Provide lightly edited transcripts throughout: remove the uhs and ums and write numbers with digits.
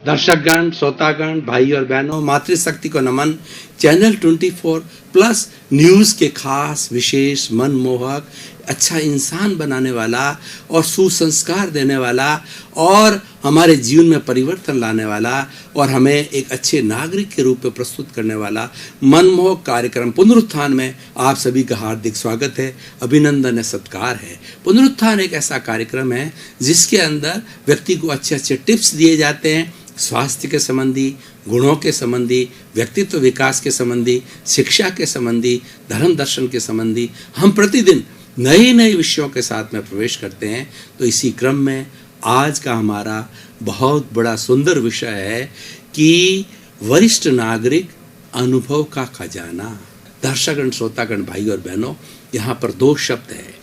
दर्शकगण, श्रोतागण, भाई और बहनों, मातृशक्ति को नमन। चैनल 24 प्लस न्यूज़ के खास विशेष मनमोहक, अच्छा इंसान बनाने वाला और सुसंस्कार देने वाला और हमारे जीवन में परिवर्तन लाने वाला और हमें एक अच्छे नागरिक के रूप में प्रस्तुत करने वाला मनमोहक कार्यक्रम पुनरुत्थान में आप सभी का हार्दिक स्वागत है, अभिनंदन है, सत्कार है। पुनरुत्थान एक ऐसा कार्यक्रम है जिसके अंदर व्यक्ति को अच्छे अच्छे टिप्स दिए जाते हैं, स्वास्थ्य के संबंधी, गुणों के संबंधी, व्यक्तित्व विकास के संबंधी, शिक्षा के संबंधी, धर्म दर्शन के संबंधी। हम प्रतिदिन नए नए विषयों के साथ में प्रवेश करते हैं। तो इसी क्रम में आज का हमारा बहुत बड़ा सुंदर विषय है कि वरिष्ठ नागरिक अनुभव का खजाना। दर्शकगण, श्रोतागण, भाई और बहनों, यहाँ पर दो शब्द है,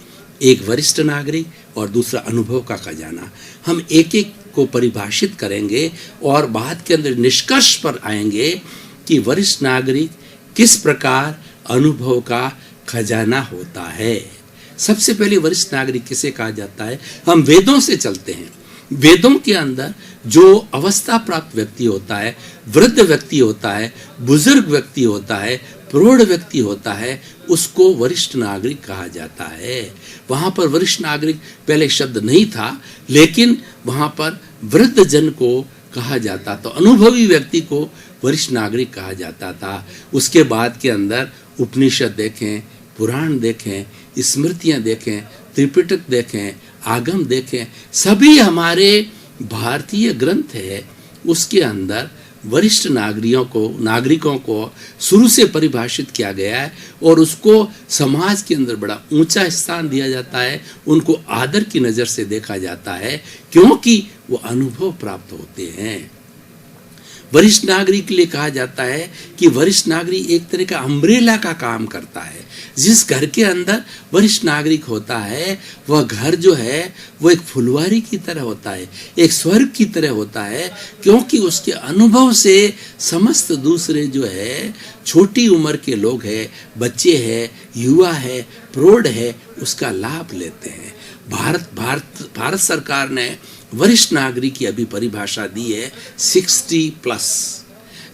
एक वरिष्ठ नागरिक और दूसरा अनुभव का खजाना। हम एक एक को परिभाषित करेंगे और बात के अंदर निष्कर्ष पर आएंगे कि वरिष्ठ नागरिक किस प्रकार अनुभव का खजाना होता है। सबसे पहले वरिष्ठ नागरिक किसे कहा जाता है? हम वेदों से चलते हैं। वेदों के अंदर जो अवस्था प्राप्त व्यक्ति होता है, वृद्ध व्यक्ति होता है, बुजुर्ग व्यक्ति होता है, प्रौढ़ व्यक्ति होता है, उसको वरिष्ठ नागरिक कहा जाता है। वहाँ पर वरिष्ठ नागरिक पहले शब्द नहीं था, लेकिन वहाँ पर वृद्ध जन को कहा जाता था, अनुभवी व्यक्ति को वरिष्ठ नागरिक कहा जाता था। उसके बाद के अंदर उपनिषद देखें, पुराण देखें, स्मृतियाँ देखें, त्रिपिटक देखें, आगम देखें, सभी हमारे भारतीय ग्रंथ है, उसके अंदर वरिष्ठ नागरिकों को शुरू से परिभाषित किया गया है और उसको समाज के अंदर बड़ा ऊंचा स्थान दिया जाता है। उनको आदर की नज़र से देखा जाता है क्योंकि वो अनुभव प्राप्त होते हैं। वरिष्ठ नागरिक के लिए कहा जाता है कि वरिष्ठ नागरिक एक तरह का अम्ब्रेला का काम करता है। जिस घर के अंदर वरिष्ठ नागरिक होता है वह घर जो है वो एक फुलवारी की तरह होता है, एक स्वर्ग की तरह होता है, क्योंकि उसके अनुभव से समस्त दूसरे जो है छोटी उम्र के लोग हैं, बच्चे हैं, युवा है, प्रौढ़ है, उसका लाभ लेते हैं। भारत सरकार ने वरिष्ठ नागरिक की अभी परिभाषा दी है 60+।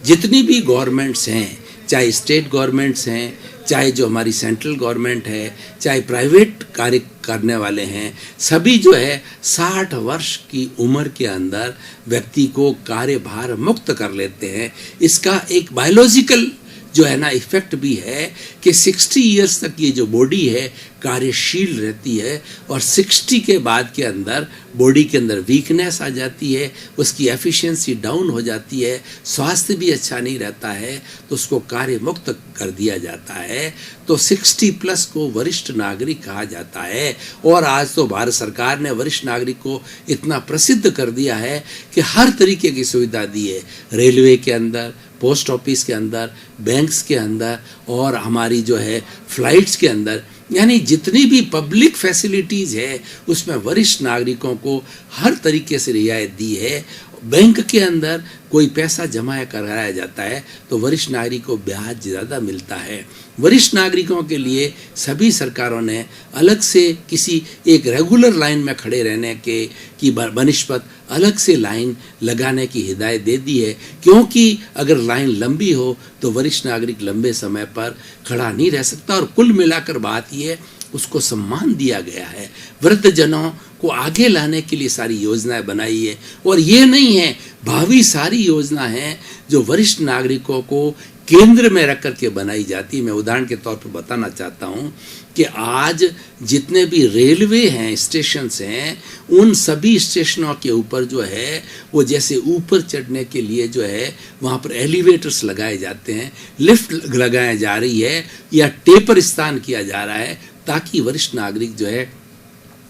जितनी भी गवर्नमेंट्स हैं, चाहे स्टेट गवर्नमेंट्स हैं, चाहे जो हमारी सेंट्रल गवर्नमेंट है, चाहे प्राइवेट कार्य करने वाले हैं, सभी जो है 60 वर्ष की उम्र के अंदर व्यक्ति को कार्यभार मुक्त कर लेते हैं। इसका एक बायोलॉजिकल जो है ना इफेक्ट भी है कि 60 इयर्स तक ये जो बॉडी है कार्यशील रहती है और 60 के बाद के अंदर बॉडी के अंदर वीकनेस आ जाती है, उसकी एफिशिएंसी डाउन हो जाती है, स्वास्थ्य भी अच्छा नहीं रहता है, तो उसको कार्य मुक्त कर दिया जाता है। तो 60+ को वरिष्ठ नागरिक कहा जाता है। और आज तो भारत सरकार ने वरिष्ठ नागरिक को इतना प्रसिद्ध कर दिया है कि हर तरीके की सुविधा दी है, रेलवे के अंदर, पोस्ट ऑफिस के अंदर, बैंक्स के अंदर और हमारी जो है फ्लाइट्स के अंदर, यानी जितनी भी पब्लिक फैसिलिटीज़ है उसमें वरिष्ठ नागरिकों को हर तरीके से रियायत दी है। बैंक के अंदर कोई पैसा जमा कराया जाता है तो वरिष्ठ नागरिक को ब्याज ज़्यादा मिलता है। वरिष्ठ नागरिकों के लिए सभी सरकारों ने अलग से किसी एक रेगुलर लाइन में खड़े रहने की बनिस्बत अलग से लाइन लगाने की हिदायत दे दी है, क्योंकि अगर लाइन लंबी हो तो वरिष्ठ नागरिक लंबे समय पर खड़ा नहीं रह सकता। और कुल मिलाकर बात यह उसको सम्मान दिया गया है। वृद्ध जनों को आगे लाने के लिए सारी योजनाएं बनाई है और ये नहीं है, भावी सारी योजना है जो वरिष्ठ नागरिकों को केंद्र में रख करके बनाई जाती है। मैं उदाहरण के तौर पर बताना चाहता हूँ कि आज जितने भी रेलवे हैं, स्टेशंस हैं, उन सभी स्टेशनों के ऊपर जो है वो जैसे ऊपर चढ़ने के लिए जो है वहाँ पर एलिवेटर्स लगाए जाते हैं, लिफ्ट लगाई जा रही है या टेपर स्थान किया जा रहा है, ताकि वरिष्ठ नागरिक जो है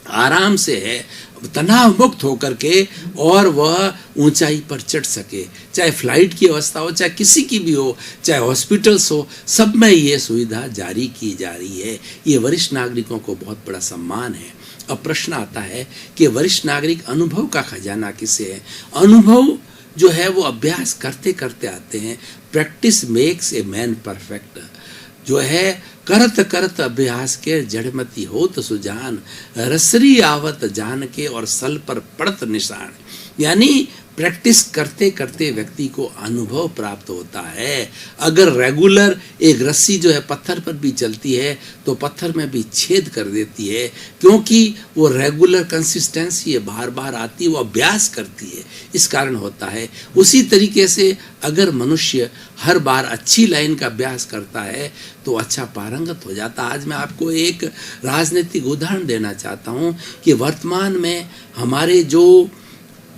आराम से है तनाव मुक्त होकर के और वह ऊंचाई पर चढ़ सके। चाहे फ्लाइट की अवस्था हो, चाहे किसी की भी हो, चाहे हॉस्पिटल्स हो, सब में ये सुविधा जारी की जा रही है। ये वरिष्ठ नागरिकों को बहुत बड़ा सम्मान है। अब प्रश्न आता है कि वरिष्ठ नागरिक अनुभव का खजाना किसे है? अनुभव जो है वो अभ्यास करते करते आते हैं। Practice makes a man perfect. जो है करत करत अभ्यास के जड़मती होत सुजान, रसरी आवत जान के और सल पर पड़त निशान। यानी प्रैक्टिस करते करते व्यक्ति को अनुभव प्राप्त होता है। अगर रेगुलर एक रस्सी जो है पत्थर पर भी चलती है तो पत्थर में भी छेद कर देती है, क्योंकि वो रेगुलर कंसिस्टेंसी है, बार बार आती है, वो अभ्यास करती है, इस कारण होता है। उसी तरीके से अगर मनुष्य हर बार अच्छी लाइन का अभ्यास करता है तो अच्छा पारंगत हो जाता। आज मैं आपको एक राजनीतिक उदाहरण देना चाहता हूँ कि वर्तमान में हमारे जो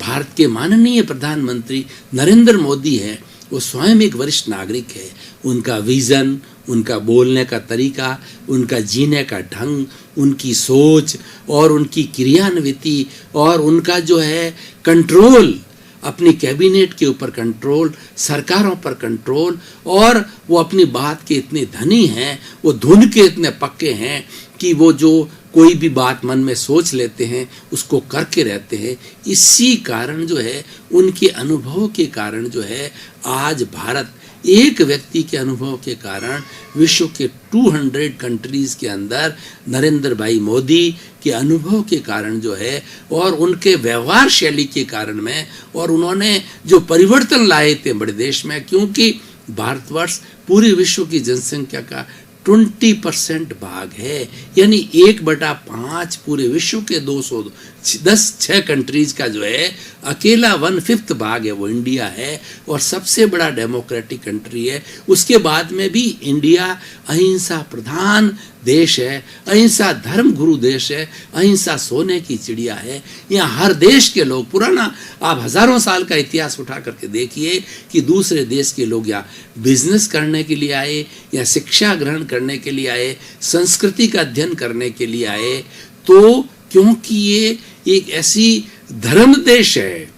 भारत के माननीय प्रधानमंत्री नरेंद्र मोदी हैं, वो स्वयं एक वरिष्ठ नागरिक है। उनका विजन, उनका बोलने का तरीका, उनका जीने का ढंग, उनकी सोच और उनकी क्रियान्विति और उनका जो है कंट्रोल, अपनी कैबिनेट के ऊपर कंट्रोल, सरकारों पर कंट्रोल, और वो अपनी बात के इतने धनी हैं, वो धुन के इतने पक्के हैं कि वो जो कोई भी बात मन में सोच लेते हैं उसको करके रहते हैं। इसी कारण जो है, उनके अनुभव के कारण जो है, आज भारत एक व्यक्ति के अनुभव के कारण विश्व के 200 कंट्रीज के अंदर नरेंद्र भाई मोदी के अनुभव के कारण जो है, और उनके व्यवहार शैली के कारण में, और उन्होंने जो परिवर्तन लाए थे बड़े देश में, क्योंकि भारतवर्ष पूरे विश्व की जनसंख्या का 20% भाग है, यानी 1/5 पूरे विश्व के 210 कंट्रीज का जो है अकेला 1/5 भाग है, वो इंडिया है, और सबसे बड़ा डेमोक्रेटिक कंट्री है। उसके बाद में भी इंडिया अहिंसा प्रधान देश है, अहिंसा धर्म गुरु देश है, अहिंसा सोने की चिड़िया है। यहाँ हर देश के लोग, पुराना आप हजारों साल का इतिहास उठा करके देखिए कि दूसरे देश के लोग यहाँ बिजनेस करने के लिए आए, या शिक्षा ग्रहण करने के लिए आए, संस्कृति का अध्ययन करने के लिए आए, तो क्योंकि ये एक ऐसी धर्म देश है,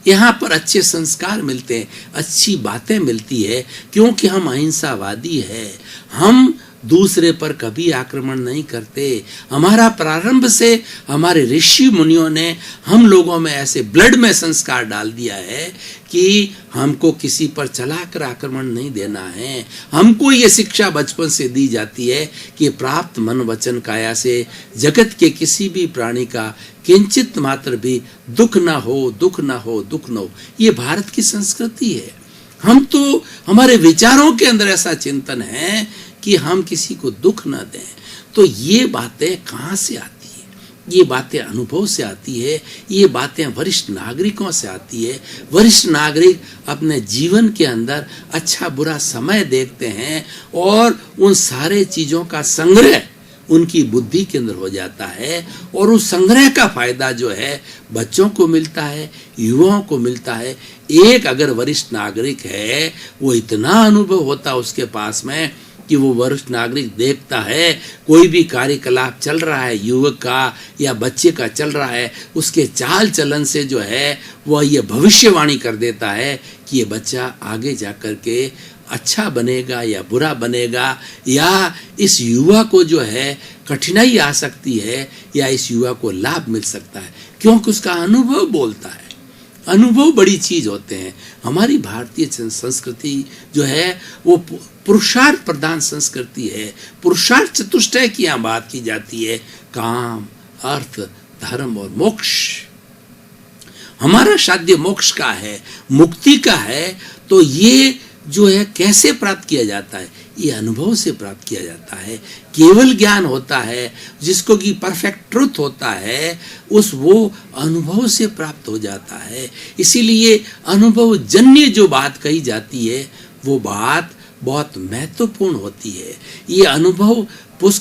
यहाँ पर अच्छे संस्कार मिलते हैं, अच्छी बातें मिलती है, क्योंकि हम अहिंसावादी है। हम दूसरे पर कभी आक्रमण नहीं करते। हमारा प्रारंभ से हमारे ऋषि मुनियों ने हम लोगों में ऐसे ब्लड में संस्कार डाल दिया है कि हमको किसी पर चलाकर आक्रमण नहीं देना है। हमको ये शिक्षा बचपन से दी जाती है कि प्राप्त मन वचन काया से जगत के किसी भी प्राणी का किंचित मात्र भी दुख ना हो, दुख ना हो, दुख ना हो। ये भारत की संस्कृति है। हम तो, हमारे विचारों के अंदर ऐसा चिंतन है कि हम किसी को दुख ना दें। तो ये बातें कहाँ से आती है? ये बातें अनुभव से आती है, ये बातें वरिष्ठ नागरिकों से आती है। वरिष्ठ नागरिक अपने जीवन के अंदर अच्छा बुरा समय देखते हैं, और उन सारे चीज़ों का संग्रह उनकी बुद्धि के अंदर हो जाता है, और उस संग्रह का फायदा जो है बच्चों को मिलता है, युवाओं को मिलता है। एक अगर वरिष्ठ नागरिक है, वो इतना अनुभव होता है उसके पास में कि वो वरिष्ठ नागरिक देखता है कोई भी कार्यकलाप चल रहा है, युवक का या बच्चे का चल रहा है, उसके चाल चलन से जो है वह ये भविष्यवाणी कर देता है कि ये बच्चा आगे जा कर के अच्छा बनेगा या बुरा बनेगा, या इस युवा को जो है कठिनाई आ सकती है या इस युवा को लाभ मिल सकता है, क्योंकि उसका अनुभव बोलता है। अनुभव बड़ी चीज होते हैं। हमारी भारतीय संस्कृति जो है वो पुरुषार्थ प्रधान संस्कृति है। पुरुषार्थ चतुष्टय की यहाँ बात की जाती है, काम, अर्थ, धर्म और मोक्ष। हमारा साध्य मोक्ष का है, मुक्ति का है। तो ये जो है कैसे प्राप्त किया जाता है? ये अनुभव से प्राप्त किया जाता है। केवल ज्ञान होता है जिसको कि परफेक्ट ट्रुथ होता है, उस वो अनुभव से प्राप्त हो जाता है। इसीलिए अनुभव जन्य जो बात कही जाती है वो बात बहुत महत्वपूर्ण होती है। ये अनुभव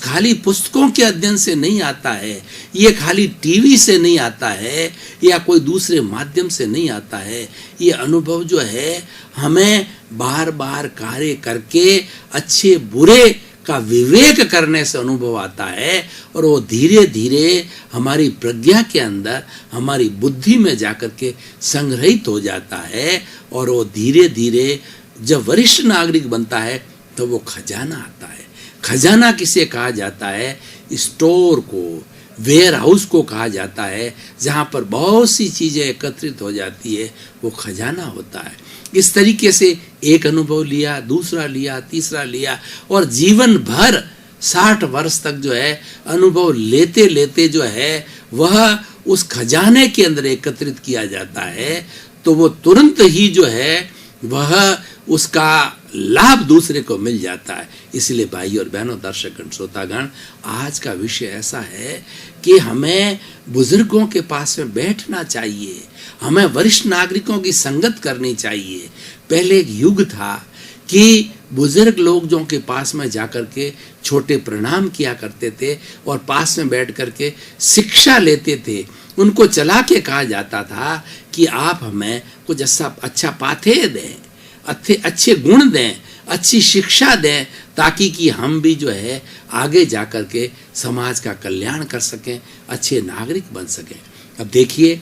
खाली पुस्तकों के अध्ययन से नहीं आता है, ये खाली टीवी से नहीं आता है या कोई दूसरे माध्यम से नहीं आता है। ये अनुभव जो है हमें बार बार कार्य करके अच्छे बुरे का विवेक करने से अनुभव आता है, और वो धीरे धीरे हमारी प्रज्ञा के अंदर, हमारी बुद्धि में जाकर के संग्रहित हो जाता है। और वो धीरे धीरे जब वरिष्ठ नागरिक बनता है तो वो खजाना आता है। खजाना किसे कहा जाता है? स्टोर को, वेयर हाउस को कहा जाता है, जहाँ पर बहुत सी चीज़ें एकत्रित हो जाती है, वो खजाना होता है। इस तरीके से एक अनुभव लिया, दूसरा लिया, तीसरा लिया, और जीवन भर 60 वर्ष तक जो है अनुभव लेते लेते जो है वह उस खजाने के अंदर एकत्रित किया जाता है तो वो तुरंत ही जो है वह उसका लाभ दूसरे को मिल जाता है। इसलिए भाई और बहनों, दर्शकगण, श्रोतागण, आज का विषय ऐसा है कि हमें बुजुर्गों के पास में बैठना चाहिए, हमें वरिष्ठ नागरिकों की संगत करनी चाहिए। पहले एक युग था कि बुजुर्ग लोग जो के पास में जाकर के छोटे प्रणाम किया करते थे और पास में बैठ करके शिक्षा लेते थे। उनको चला के कहा जाता था कि आप हमें कुछ अच्छा पाथेय दें, अच्छे गुण दें, अच्छी शिक्षा दें, ताकि कि हम भी जो है आगे जाकर के समाज का कल्याण कर सकें, अच्छे नागरिक बन सकें। अब देखिए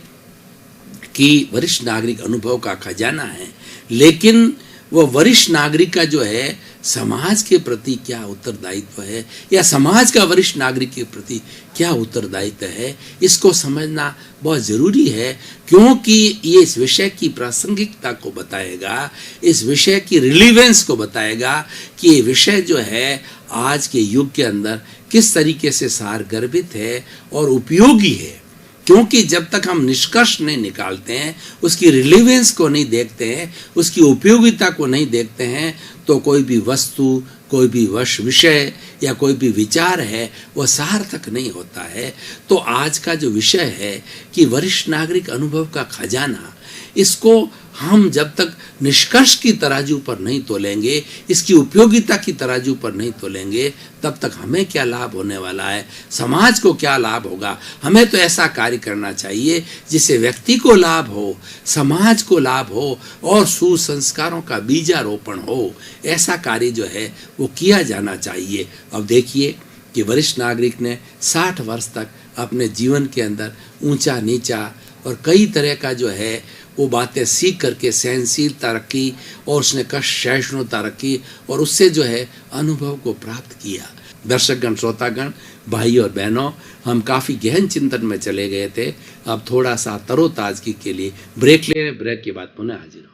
कि वरिष्ठ नागरिक अनुभव का खजाना है, लेकिन वो वरिष्ठ नागरिक का जो है समाज के प्रति क्या उत्तरदायित्व है, या समाज का वरिष्ठ नागरिक के प्रति क्या उत्तरदायित्व है, इसको समझना बहुत ज़रूरी है, क्योंकि ये इस विषय की प्रासंगिकता को बताएगा, इस विषय की रिलीवेंस को बताएगा कि ये विषय जो है आज के युग के अंदर किस तरीके से सारगर्भित है और उपयोगी है। क्योंकि जब तक हम निष्कर्ष नहीं निकालते हैं, उसकी रिलेवेंस को नहीं देखते हैं, उसकी उपयोगिता को नहीं देखते हैं, तो कोई भी वस्तु, कोई भी विषय या कोई भी विचार है वह सार्थक नहीं होता है। तो आज का जो विषय है कि वरिष्ठ नागरिक अनुभव का खजाना, इसको हम जब तक निष्कर्ष की तराजू पर नहीं तोलेंगे, इसकी उपयोगिता की तराजू पर नहीं तोलेंगे, तब तक हमें क्या लाभ होने वाला है, समाज को क्या लाभ होगा। हमें तो ऐसा कार्य करना चाहिए जिससे व्यक्ति को लाभ हो, समाज को लाभ हो और सुसंस्कारों का बीजारोपण हो। ऐसा कार्य जो है वो किया जाना चाहिए। अब देखिए कि वरिष्ठ नागरिक ने 60 वर्ष तक अपने जीवन के अंदर ऊंचा नीचा और कई तरह का जो है वो बातें सीख करके सहनशीलता रखी और उसने कष्ट सहिष्णुता रखी और उससे जो है अनुभव को प्राप्त किया। दर्शकगण, श्रोतागण, भाई और बहनों, हम काफ़ी गहन चिंतन में चले गए थे। अब थोड़ा सा तरोताजगी के लिए ब्रेक ले रहे, ब्रेक के बाद पुनः हाजिर हो।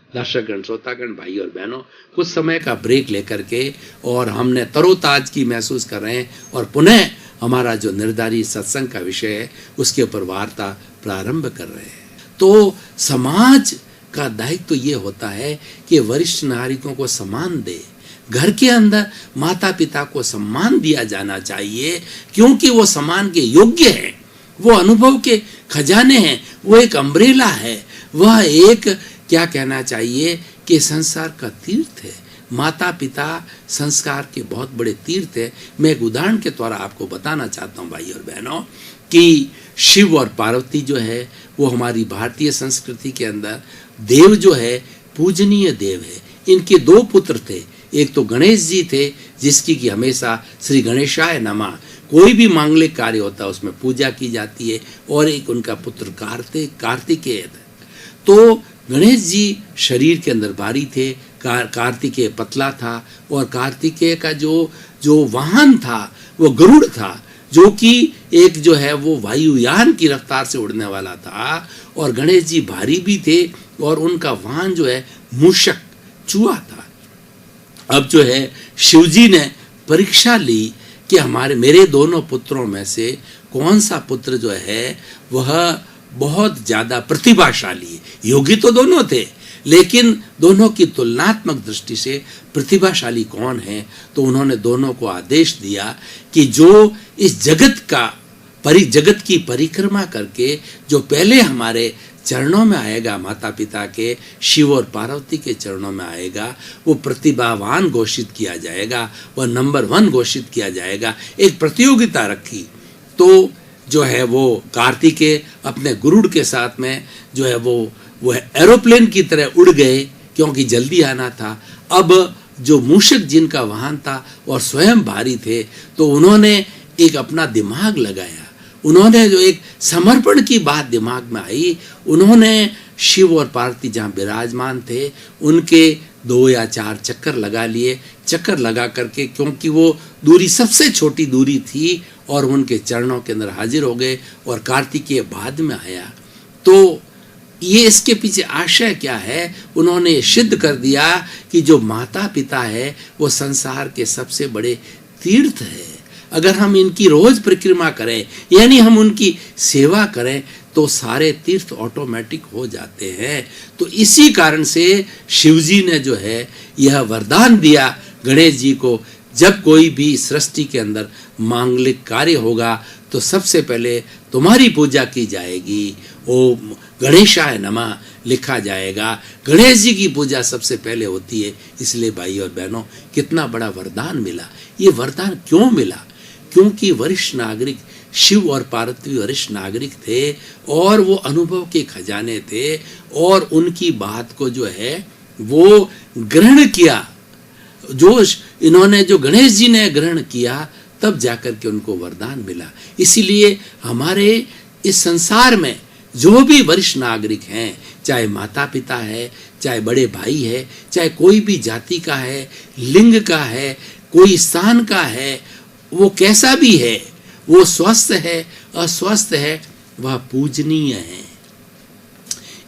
दर्शकगण, श्रोतागण, भाई और बहनों, कुछ समय का ब्रेक लेकर के और हमने तरोताजगी महसूस कर रहे हैं और पुनः हमारा जो निर्धारित सत्संग का विषय है उसके ऊपर वार्ता प्रारंभ कर रहे हैं। तो समाज का दायित्व तो ये होता है कि वरिष्ठ नागरिकों को सम्मान दे। घर के अंदर माता पिता को सम्मान दिया जाना चाहिए, क्योंकि वो सम्मान के योग्य हैं, वो अनुभव के खजाने हैं, वो एक अम्ब्रेला है, वह एक क्या कहना चाहिए कि संसार का तीर्थ है। माता पिता संस्कार के बहुत बड़े तीर्थ है। मैं एक उदाहरण के द्वारा आपको बताना चाहता हूँ भाई और बहनों कि शिव और पार्वती जो है वो हमारी भारतीय संस्कृति के अंदर देव जो है पूजनीय देव है। इनके 2 पुत्र थे, एक तो गणेश जी थे जिसकी कि हमेशा श्री गणेशाय नमः कोई भी मांगलिक कार्य होता है उसमें पूजा की जाती है, और एक उनका पुत्र कार्तिकेय था। तो गणेश जी शरीर के अंदर भारी थे, कार्तिकेय पतला था, और कार्तिकेय का जो वाहन था वो गरुड़ था, जो कि एक जो है वो वायुयान की रफ्तार से उड़ने वाला था, और गणेश जी भारी भी थे और उनका वाहन जो है मूषक चूहा था। अब जो है शिवजी ने परीक्षा ली कि मेरे दोनों पुत्रों में से कौन सा पुत्र जो है वह बहुत ज्यादा प्रतिभाशाली है। योगी तो दोनों थे, लेकिन दोनों की तुलनात्मक दृष्टि से प्रतिभाशाली कौन है, तो उन्होंने दोनों को आदेश दिया कि जो इस जगत की परिक्रमा करके जो पहले हमारे चरणों में आएगा, माता पिता के शिव और पार्वती के चरणों में आएगा, वो प्रतिभावान घोषित किया जाएगा, वह नंबर 1 घोषित किया जाएगा। एक प्रतियोगिता रखी, तो जो है वो कार्तिकेय अपने गरुड़ के साथ में जो है वो एरोप्लेन की तरह उड़ गए, क्योंकि जल्दी आना था। अब जो मूषक जिनका वाहन था और स्वयं भारी थे, तो उन्होंने एक अपना दिमाग लगाया। उन्होंने जो एक समर्पण की बात दिमाग में आई, उन्होंने शिव और पार्वती जहाँ विराजमान थे उनके 2 या 4 चक्कर लगा लिए। चक्कर लगा करके, क्योंकि वो दूरी सबसे छोटी दूरी थी, और उनके चरणों के अंदर हाजिर हो गए। और कार्तिकेय बाद में आया। तो ये इसके पीछे आशय क्या है? उन्होंने सिद्ध कर दिया कि जो माता पिता है वो संसार के सबसे बड़े तीर्थ है। अगर हम इनकी रोज परिक्रमा करें, यानी हम उनकी सेवा करें, तो सारे तीर्थ ऑटोमेटिक हो जाते हैं। तो इसी कारण से शिवजी ने जो है यह वरदान दिया गणेश जी को, जब कोई भी सृष्टि के अंदर मांगलिक कार्य होगा तो सबसे पहले तुम्हारी पूजा की जाएगी। ओम गणेशाय नमः लिखा जाएगा। गणेश जी की पूजा सबसे पहले होती है। इसलिए भाई और बहनों, कितना बड़ा वरदान मिला। ये वरदान क्यों मिला? क्योंकि वरिष्ठ नागरिक शिव और पार्वती वरिष्ठ नागरिक थे, और वो अनुभव के खजाने थे, और उनकी बात को जो है वो ग्रहण किया। जो इन्होंने, जो गणेश जी ने ग्रहण किया, तब जाकर के उनको वरदान मिला। इसीलिए हमारे इस संसार में जो भी वरिष्ठ नागरिक हैं, चाहे माता पिता है, चाहे बड़े भाई है, चाहे कोई भी जाति का है, लिंग का है, कोई स्थान का है, वो कैसा भी है, वो स्वस्थ है अस्वस्थ है, वह पूजनीय है।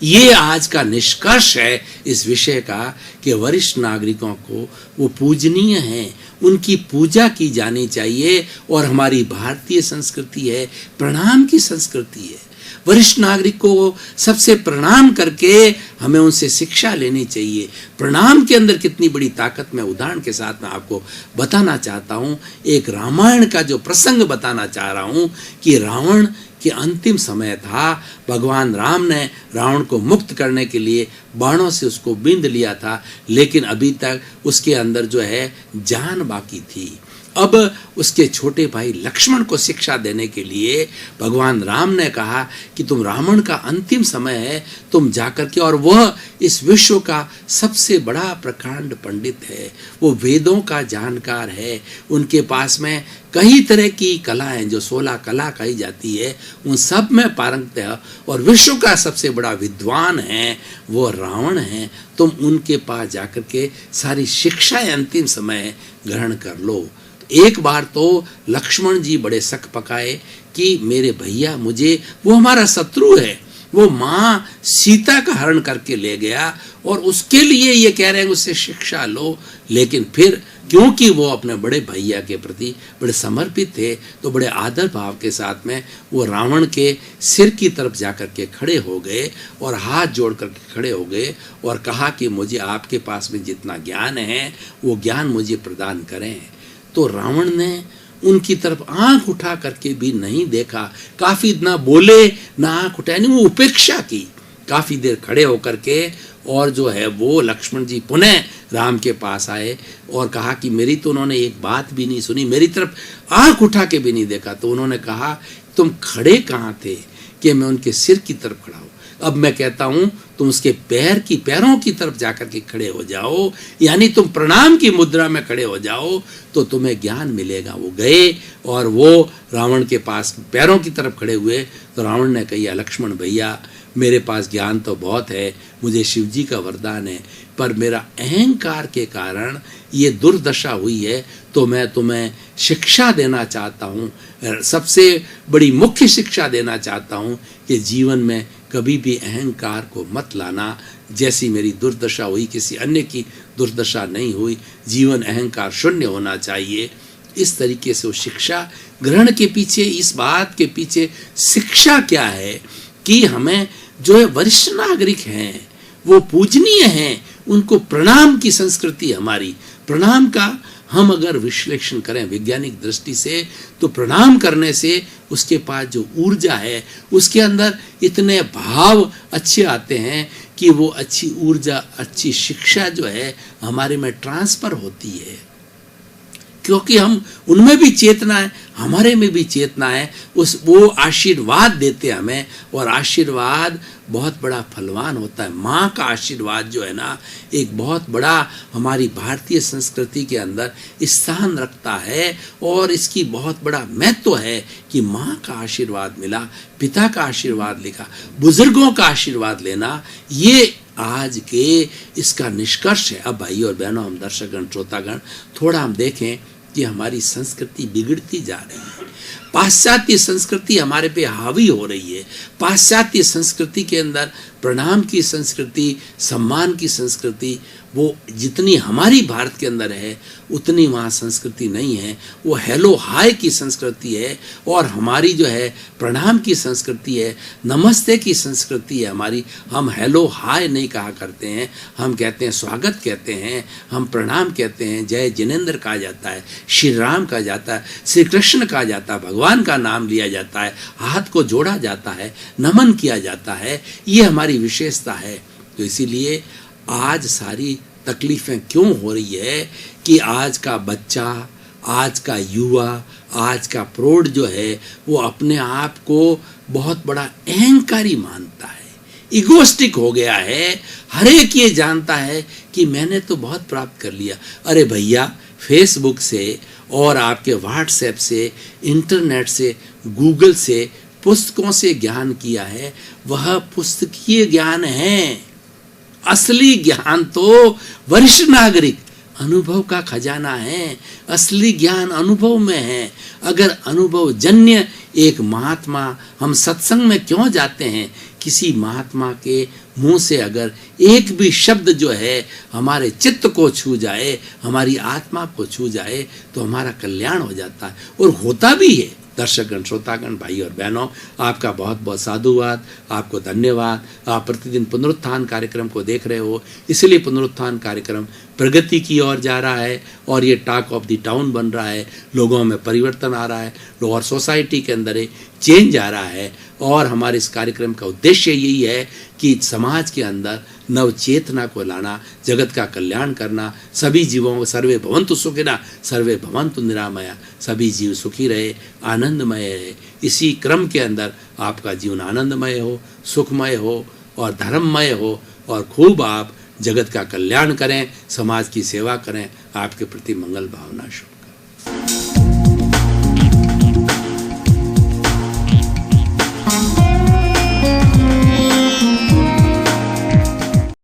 ये आज का निष्कर्ष है इस विषय का कि वरिष्ठ नागरिकों को वो पूजनीय हैं, उनकी पूजा की जानी चाहिए। और हमारी भारतीय संस्कृति है, प्रणाम की संस्कृति है। वरिष्ठ नागरिक को सबसे प्रणाम करके हमें उनसे शिक्षा लेनी चाहिए। प्रणाम के अंदर कितनी बड़ी ताकत, मैं उदाहरण के साथ में आपको बताना चाहता हूँ। एक रामायण का जो प्रसंग बताना चाह रहा हूँ कि रावण के अंतिम समय था। भगवान राम ने रावण को मुक्त करने के लिए बाणों से उसको बींध लिया था, लेकिन अभी तक उसके अंदर जो है जान बाकी थी। अब उसके छोटे भाई लक्ष्मण को शिक्षा देने के लिए भगवान राम ने कहा कि तुम रावण का अंतिम समय है, तुम जाकर के, और वह इस विश्व का सबसे बड़ा प्रकांड पंडित है, वो वेदों का जानकार है, उनके पास में कई तरह की कलाएं, जो 16 कला कही जाती है, उन सब में पारंगत है, और विश्व का सबसे बड़ा विद्वान है वो रावण है। तुम उनके पास जाकर के सारी शिक्षाएं अंतिम समय ग्रहण कर लो। एक बार तो लक्ष्मण जी बड़े शक पकाए कि मेरे भैया, मुझे, वो हमारा शत्रु है, वो माँ सीता का हरण करके ले गया, और उसके लिए ये कह रहे हैं उससे शिक्षा लो। लेकिन फिर क्योंकि वो अपने बड़े भैया के प्रति बड़े समर्पित थे, तो बड़े आदर भाव के साथ में वो रावण के सिर की तरफ जाकर के खड़े हो गए, और हाथ जोड़ करके खड़े हो गए, और कहा कि मुझे आपके पास में जितना ज्ञान है वो ज्ञान मुझे प्रदान करें। तो रावण ने उनकी तरफ आंख उठा करके भी नहीं देखा, काफी ना बोले ना आंख उठाए, नहीं, वो उपेक्षा की। काफी देर खड़े होकर के, और जो है वो लक्ष्मण जी पुनः राम के पास आए और कहा कि मेरी तो उन्होंने एक बात भी नहीं सुनी, मेरी तरफ आंख उठा के भी नहीं देखा। तो उन्होंने कहा तुम खड़े कहाँ थे कि मैं उनके सिर की तरफ खड़ा हूँ। अब मैं कहता हूं तुम उसके पैरों की तरफ जाकर के खड़े हो जाओ, यानी तुम प्रणाम की मुद्रा में खड़े हो जाओ, तो तुम्हें ज्ञान मिलेगा। वो गए और वो रावण के पास पैरों की तरफ खड़े हुए। तो रावण ने कहा लक्ष्मण भैया, मेरे पास ज्ञान तो बहुत है, मुझे शिव जी का वरदान है, पर मेरा अहंकार के कारण ये दुर्दशा हुई है, तो मैं तुम्हें शिक्षा देना चाहता हूँ, सबसे बड़ी मुख्य शिक्षा देना चाहता हूँ कि जीवन में कभी भी अहंकार को मत लाना। जैसी मेरी दुर्दशा हुई, किसी अन्य की दुर्दशा नहीं हुई, जीवन अहंकार शून्य होना चाहिए। इस तरीके से वो शिक्षा ग्रहण के पीछे, इस बात के पीछे शिक्षा क्या है कि हमें जो है वरिष्ठ नागरिक हैं वो पूजनीय हैं, उनको प्रणाम की संस्कृति हमारी, प्रणाम का हम अगर विश्लेषण करें वैज्ञानिक दृष्टि से, तो प्रणाम करने से उसके पास जो ऊर्जा है, उसके अंदर इतने भाव अच्छे आते हैं कि वो अच्छी ऊर्जा, अच्छी शिक्षा जो है हमारे में ट्रांसफर होती है। क्योंकि हम उनमें भी चेतना है, हमारे में भी चेतना है, वो आशीर्वाद देते हैं हमें, और आशीर्वाद बहुत बड़ा फलवान होता है। माँ का आशीर्वाद जो है ना, एक बहुत बड़ा हमारी भारतीय संस्कृति के अंदर स्थान रखता है, और इसकी बहुत बड़ा महत्व है कि माँ का आशीर्वाद मिला, पिता का आशीर्वाद लिखा, बुजुर्गों का आशीर्वाद लेना, ये आज के इसका निष्कर्ष है। अब भाई और बहनों, हम दर्शकगण, श्रोतागण, थोड़ा हम देखें कि हमारी संस्कृति बिगड़ती जा रही है। पाश्चात्य संस्कृति हमारे पे हावी हो रही है। पाश्चात्य संस्कृति के अंदर प्रणाम की संस्कृति, सम्मान की संस्कृति, वो जितनी हमारी भारत के अंदर है उतनी वहाँ संस्कृति नहीं है। वो हेलो हाय की संस्कृति है, और हमारी जो है प्रणाम की संस्कृति है, नमस्ते की संस्कृति है हमारी। हम हेलो हाय नहीं कहा करते हैं, हम कहते हैं स्वागत कहते हैं, हम प्रणाम कहते हैं, जय जिनेंद्र कहा जाता है, श्री राम कहा जाता है, श्री कृष्ण कहा जाता है, भगवान का नाम लिया जाता है, हाथ को जोड़ा जाता है, नमन किया जाता है। ये हमारी विशेषता है। तो इसीलिए आज सारी तकलीफें क्यों हो रही है कि आज का बच्चा, आज का युवा, आज का प्रौढ़ जो है वो अपने आप को बहुत बड़ा अहंकारी मानता है, इगोस्टिक हो गया है। हर एक ये जानता है कि मैंने तो बहुत प्राप्त कर लिया। अरे भैया, फेसबुक से और आपके व्हाट्सएप से, इंटरनेट से, गूगल से, पुस्तकों से ज्ञान किया है, वह पुस्तकीय ज्ञान है। असली ज्ञान तो वरिष्ठ नागरिक अनुभव का खजाना है। असली ज्ञान अनुभव में है। अगर अनुभव जन्य एक महात्मा, हम सत्संग में क्यों जाते हैं, किसी महात्मा के मुंह से अगर एक भी शब्द जो है हमारे चित्त को छू जाए, हमारी आत्मा को छू जाए, तो हमारा कल्याण हो जाता है, और होता भी है। दर्शकगण, श्रोतागण, भाई और बहनों, आपका बहुत बहुत साधुवाद, आपको धन्यवाद। आप प्रतिदिन पुनरुत्थान कार्यक्रम को देख रहे हो, इसलिए पुनरुत्थान कार्यक्रम प्रगति की ओर जा रहा है, और ये टॉक ऑफ द टाउन बन रहा है। लोगों में परिवर्तन आ रहा है, और सोसाइटी के अंदर एक चेंज आ रहा है। और हमारे इस कार्यक्रम का उद्देश्य यही है कि समाज के अंदर नव चेतना को लाना, जगत का कल्याण करना, सभी जीवों को सर्वे भवन्तु सुखिनः सर्वे भवन्तु निरामया, सभी जीव सुखी रहे, आनंदमय रहे। इसी क्रम के अंदर आपका जीवन आनंदमय हो, सुखमय हो और धर्ममय हो, और खूब आप जगत का कल्याण करें, समाज की सेवा करें। आपके प्रति मंगल भावना शुभ।